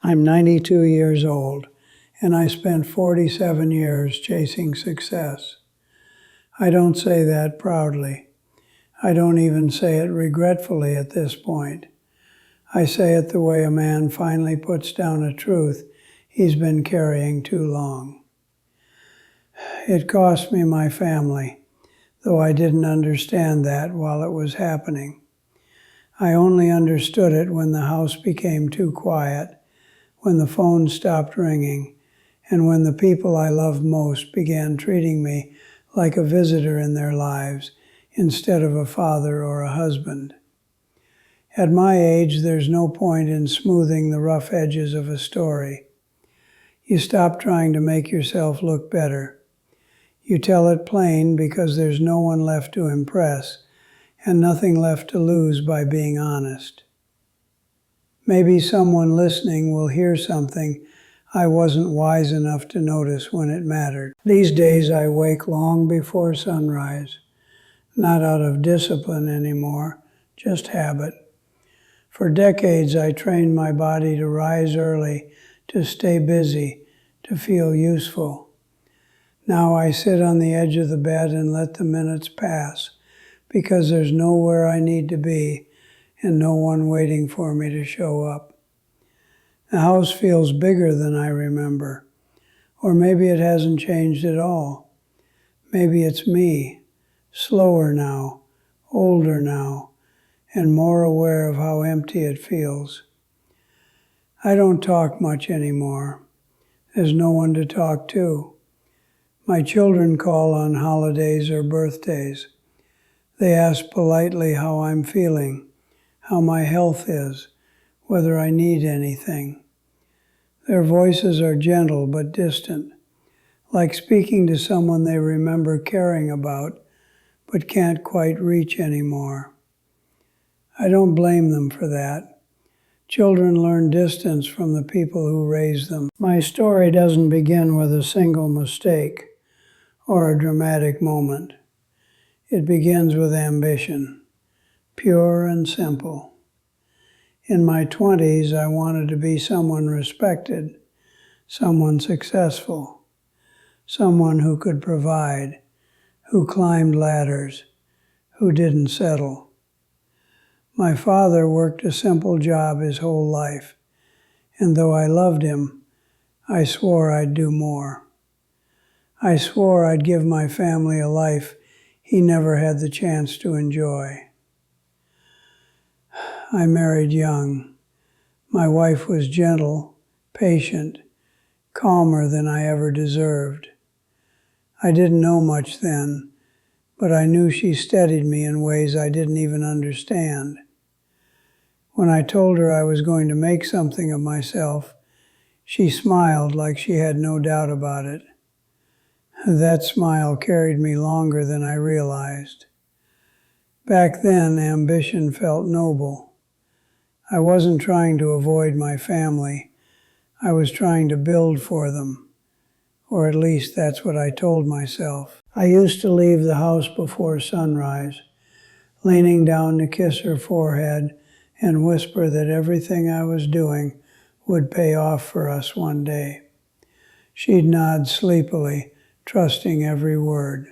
I'm 92 years old, and I spent 47 years chasing success. I don't say that proudly. I don't even say it regretfully at this point. I say it the way a man finally puts down a truth he's been carrying too long. It cost me my family, though I didn't understand that while it was happening. I only understood it when the house became too quiet, when the phone stopped ringing, and when the people I loved most began treating me like a visitor in their lives instead of a father or a husband. At my age, there's no point in smoothing the rough edges of a story. You stop trying to make yourself look better. You tell it plain because there's no one left to impress and nothing left to lose by being honest. Maybe someone listening will hear something I wasn't wise enough to notice when it mattered. These days I wake long before sunrise, not out of discipline anymore, just habit. For decades I trained my body to rise early, to stay busy, to feel useful. Now I sit on the edge of the bed and let the minutes pass, because there's nowhere I need to be and no one waiting for me to show up. The house feels bigger than I remember, or maybe it hasn't changed at all. Maybe it's me, slower now, older now, and more aware of how empty it feels. I don't talk much anymore. There's no one to talk to. My children call on holidays or birthdays. They ask politely how I'm feeling, how my health is, whether I need anything. Their voices are gentle but distant, like speaking to someone they remember caring about, but can't quite reach anymore. I don't blame them for that. Children learn distance from the people who raise them. My story doesn't begin with a single mistake or a dramatic moment. It begins with ambition, pure and simple. In my 20s, I wanted to be someone respected, someone successful, someone who could provide, who climbed ladders, who didn't settle. My father worked a simple job his whole life, and though I loved him, I swore I'd do more. I swore I'd give my family a life he never had the chance to enjoy. I married young. My wife was gentle, patient, calmer than I ever deserved. I didn't know much then, but I knew she steadied me in ways I didn't even understand. When I told her I was going to make something of myself, she smiled like she had no doubt about it. That smile carried me longer than I realized. Back then, ambition felt noble. I wasn't trying to avoid my family. I was trying to build for them. Or at least that's what I told myself. I used to leave the house before sunrise, leaning down to kiss her forehead and whisper that everything I was doing would pay off for us one day. She'd nod sleepily, trusting every word.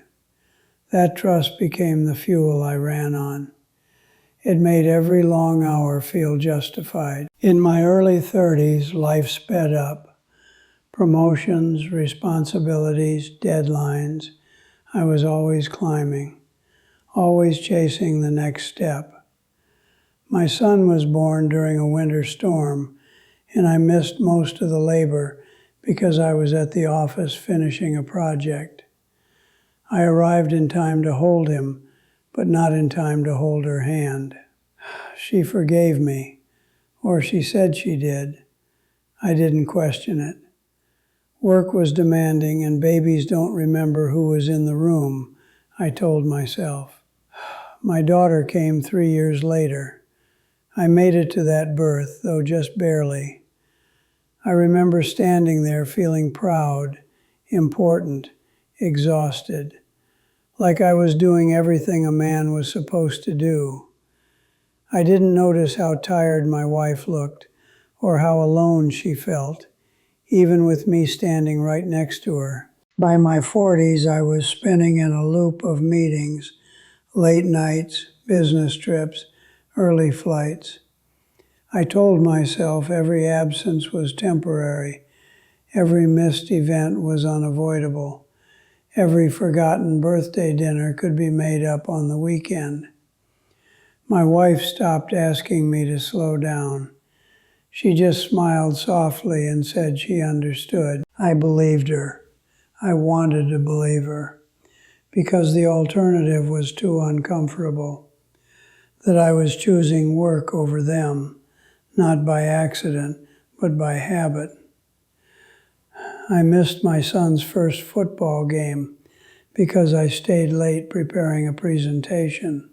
That trust became the fuel I ran on. It made every long hour feel justified. In my early 30s, life sped up. Promotions, responsibilities, deadlines. I was always climbing, always chasing the next step. My son was born during a winter storm, and I missed most of the labor because I was at the office finishing a project. I arrived in time to hold him, but not in time to hold her hand. She forgave me, or she said she did. I didn't question it. Work was demanding, and babies don't remember who was in the room, I told myself. My daughter came 3 years later. I made it to that birth, though just barely. I remember standing there feeling proud, important, exhausted, like I was doing everything a man was supposed to do. I didn't notice how tired my wife looked, or how alone she felt, even with me standing right next to her. By my 40s, I was spinning in a loop of meetings, late nights, business trips, early flights. I told myself every absence was temporary, every missed event was unavoidable, every forgotten birthday dinner could be made up on the weekend. My wife stopped asking me to slow down. She just smiled softly and said she understood. I believed her. I wanted to believe her, because the alternative was too uncomfortable, that I was choosing work over them, not by accident, but by habit. I missed my son's first football game because I stayed late preparing a presentation.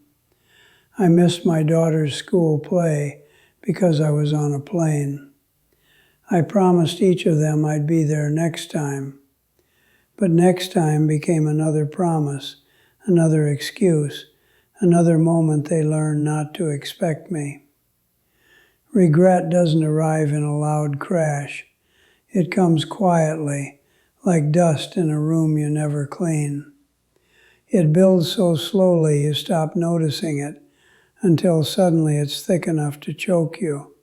I missed my daughter's school play because I was on a plane. I promised each of them I'd be there next time. But next time became another promise, another excuse, another moment they learned not to expect me. Regret doesn't arrive in a loud crash. It comes quietly, like dust in a room you never clean. It builds so slowly you stop noticing it until suddenly it's thick enough to choke you.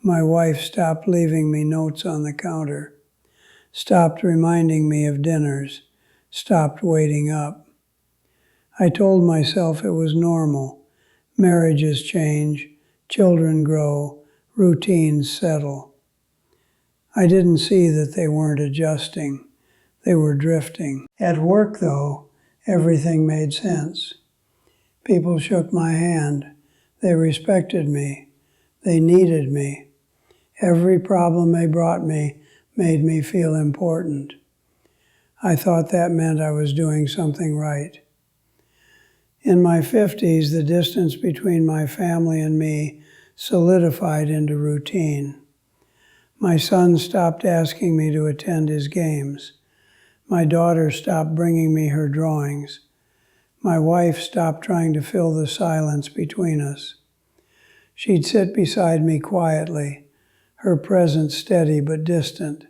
My wife stopped leaving me notes on the counter, stopped reminding me of dinners, stopped waiting up. I told myself it was normal. Marriages change, children grow, routines settle. I didn't see that they weren't adjusting. They were drifting. At work, though, everything made sense. People shook my hand. They respected me. They needed me. Every problem they brought me made me feel important. I thought that meant I was doing something right. In my 50s, the distance between my family and me solidified into routine. My son stopped asking me to attend his games. My daughter stopped bringing me her drawings. My wife stopped trying to fill the silence between us. She'd sit beside me quietly, her presence steady but distant,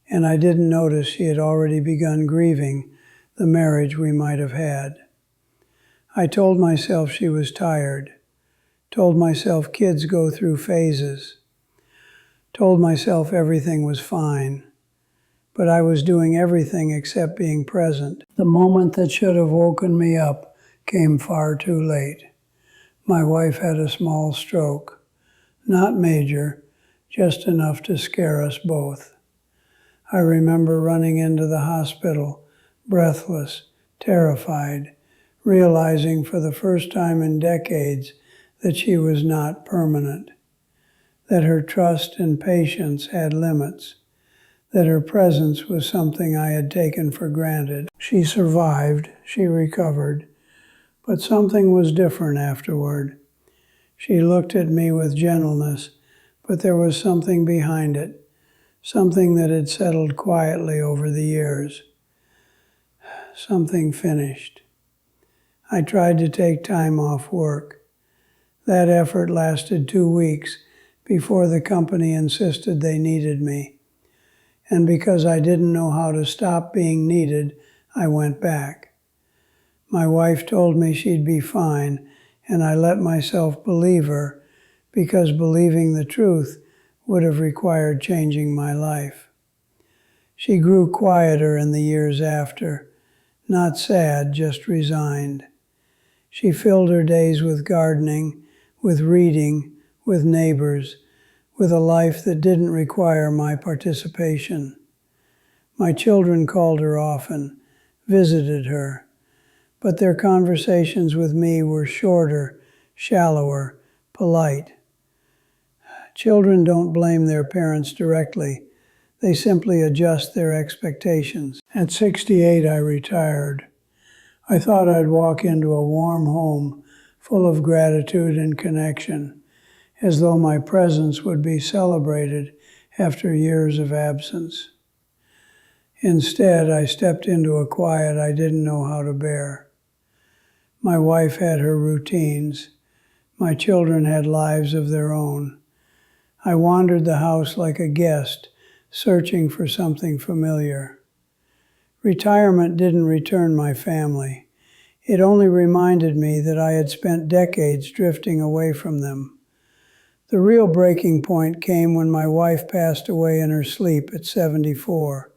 and I didn't notice she had already begun grieving the marriage we might have had. I told myself she was tired, told myself kids go through phases, told myself everything was fine, but I was doing everything except being present. The moment that should have woken me up came far too late. My wife had a small stroke, not major, just enough to scare us both. I remember running into the hospital, breathless, terrified, realizing for the first time in decades that she was not permanent, that her trust and patience had limits, that her presence was something I had taken for granted. She survived, she recovered, but something was different afterward. She looked at me with gentleness, but there was something behind it, something that had settled quietly over the years. Something finished. I tried to take time off work. That effort lasted 2 weeks before the company insisted they needed me. And because I didn't know how to stop being needed, I went back. My wife told me she'd be fine, and I let myself believe her because believing the truth would have required changing my life. She grew quieter in the years after, not sad, just resigned. She filled her days with gardening, with reading, with neighbors, with a life that didn't require my participation. My children called her often, visited her, but their conversations with me were shorter, shallower, polite. Children don't blame their parents directly. They simply adjust their expectations. At 68, I retired. I thought I'd walk into a warm home full of gratitude and connection, as though my presence would be celebrated after years of absence. Instead, I stepped into a quiet I didn't know how to bear. My wife had her routines. My children had lives of their own. I wandered the house like a guest, searching for something familiar. Retirement didn't return my family. It only reminded me that I had spent decades drifting away from them. The real breaking point came when my wife passed away in her sleep at 74.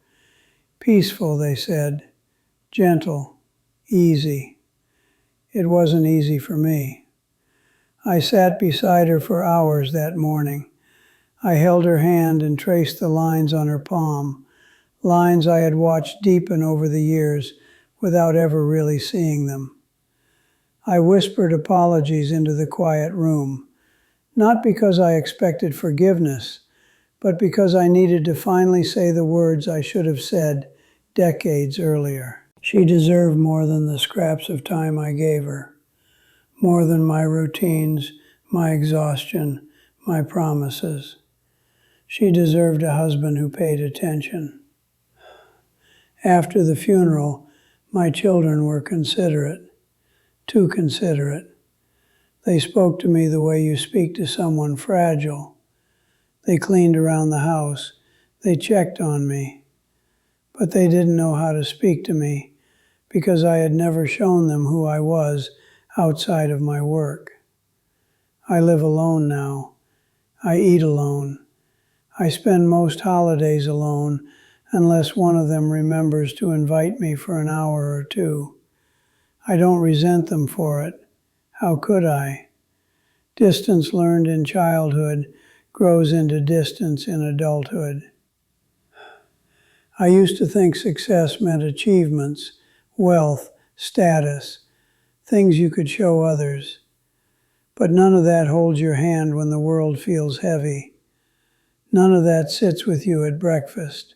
Peaceful, they said. Gentle. Easy. It wasn't easy for me. I sat beside her for hours that morning. I held her hand and traced the lines on her palm, lines I had watched deepen over the years without ever really seeing them. I whispered apologies into the quiet room, not because I expected forgiveness, but because I needed to finally say the words I should have said decades earlier. She deserved more than the scraps of time I gave her, more than my routines, my exhaustion, my promises. She deserved a husband who paid attention. After the funeral, my children were considerate, too considerate. They spoke to me the way you speak to someone fragile. They cleaned around the house. They checked on me. But they didn't know how to speak to me because I had never shown them who I was outside of my work. I live alone now. I eat alone. I spend most holidays alone unless one of them remembers to invite me for an hour or two. I don't resent them for it. How could I? Distance learned in childhood grows into distance in adulthood. I used to think success meant achievements, wealth, status, things you could show others. But none of that holds your hand when the world feels heavy. None of that sits with you at breakfast.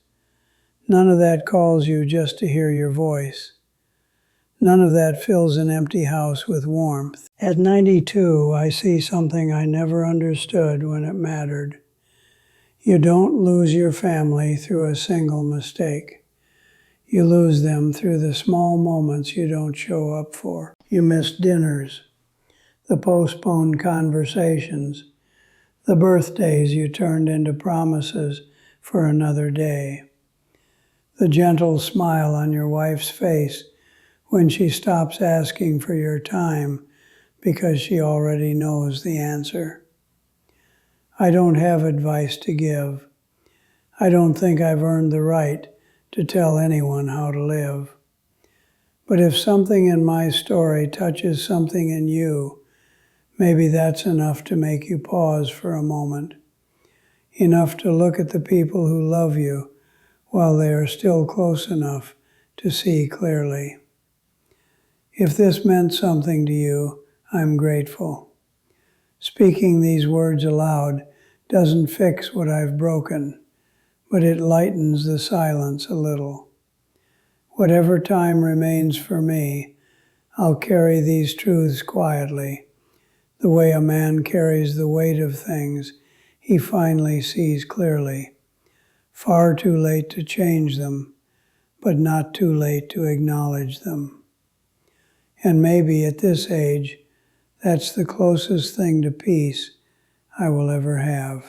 None of that calls you just to hear your voice. None of that fills an empty house with warmth. At 92, I see something I never understood when it mattered. You don't lose your family through a single mistake. You lose them through the small moments you don't show up for. You miss dinners, the postponed conversations, the birthdays you turned into promises for another day, the gentle smile on your wife's face when she stops asking for your time because she already knows the answer. I don't have advice to give. I don't think I've earned the right to tell anyone how to live. But if something in my story touches something in you, maybe that's enough to make you pause for a moment, enough to look at the people who love you while they are still close enough to see clearly. If this meant something to you, I'm grateful. Speaking these words aloud doesn't fix what I've broken, but it lightens the silence a little. Whatever time remains for me, I'll carry these truths quietly, the way a man carries the weight of things he finally sees clearly. Far too late to change them, but not too late to acknowledge them. And maybe at this age, that's the closest thing to peace I will ever have.